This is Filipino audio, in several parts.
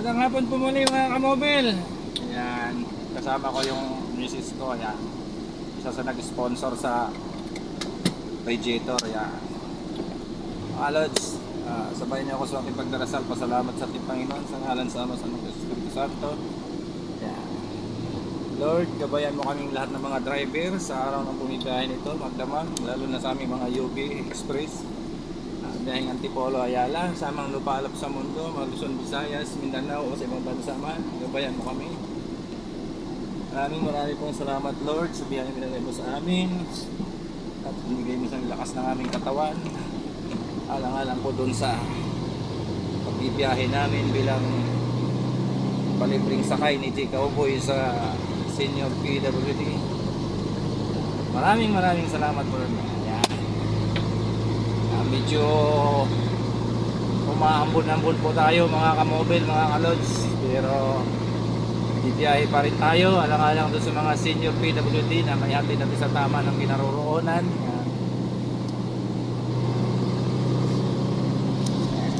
Magandang hapon po muli mga kamobile. Ayan, kasama ko yung misis ko. Ayan, isa sa nag-sponsor sa radiator. Ayan, mga lods, sabayan niyo ako sa aking pagdarasal. Pasalamat sa ating Panginoon sa ngalan sa Ama sa Anak, sa Espiritu Santo. Ayan, Lord, gabayan mo kaming lahat ng mga driver sa araw ng bumibiyahe nito, magdamag, lalo na sa aming mga UB Express, biyaheng Antipolo, Ayala, samang lupalop sa mundo, mga Luzon, Visayas, Mindanao o sa ibang bansa man, gabayan mo kami. Maraming pong salamat, Lord, sa biyayang binigay mo sa amin at binigay mo sa lakas ng aming katawan. Alang-alang po dun sa pagbibiyahe namin bilang palibreng sakay ni J. Cowboy sa Senior PWD. Maraming salamat po, Lord. Medyo umaambon-ambon po tayo mga kamobile, mga kalods, pero bibiyahe pa rin tayo alang-alang doon sa mga senior PWD na may hatid natin sa tama ng kinaroroonan.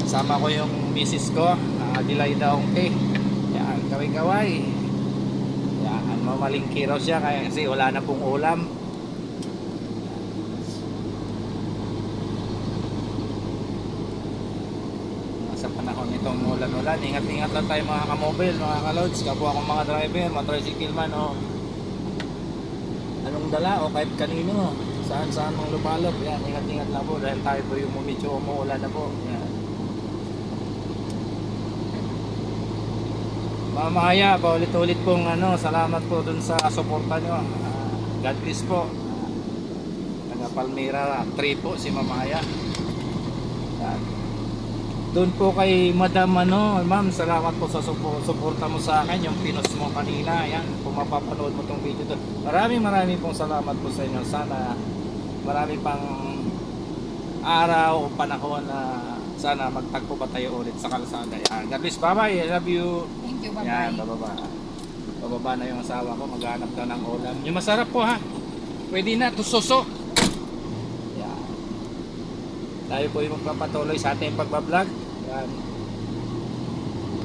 Kasama ko yung misis ko, Adelaida Ongke. Yan, kaway-kaway. Yan, mamalingki raw siya kasi wala na pong ulam. Sa panahon nitong ulan-ulan, ingat-ingat lang tayo mga kamobile, mga kalods, kapwa akong mga driver, mga tricycle man o anong dala o kahit kanino, saan mong lupalop. Yan, ingat-ingat lang po dahil tayo po yung medyo umuulan na po. Yan. Mamaya pa ulit-ulit pong salamat po dun sa suporta nyo. God bless po. Taga Palmira 3 po si Mamaya. Yan. Doon po kay Madam Ma'am, salamat po sa suporta mo sa akin, yung pinost mo kanina. Ayan, kung mapapanood mo tong video doon. Maraming pong salamat po sa inyo. Sana marami pang araw o panahon na sana magtagpo pa tayo ulit sa kalsada. Ayan, God bless, bye-bye, I love you. Thank you, bye-bye. Ayan, bababa na yung asawa ko, maghanap daw ng ulam. Yung masarap po ha, pwede na, tusoso. Ayan, tayo po yung magpapatuloy sa ating pagbablog. Yan.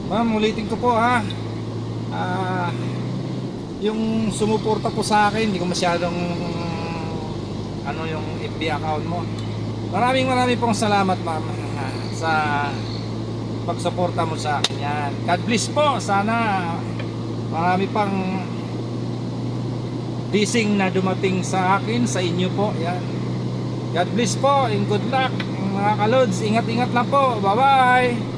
Ma'am, ulitin ko po ha. Yung sumuporta po sa akin, hindi ko masyadong yung FB account mo. Maraming pong salamat, ma'am, sa pagsuporta mo sa akin. Yan. God bless po. Sana marami pang blessing na dumating sa akin, sa inyo po. Yan. God bless po and good luck. Mga kalods, ingat-ingat lang po. Bye-bye!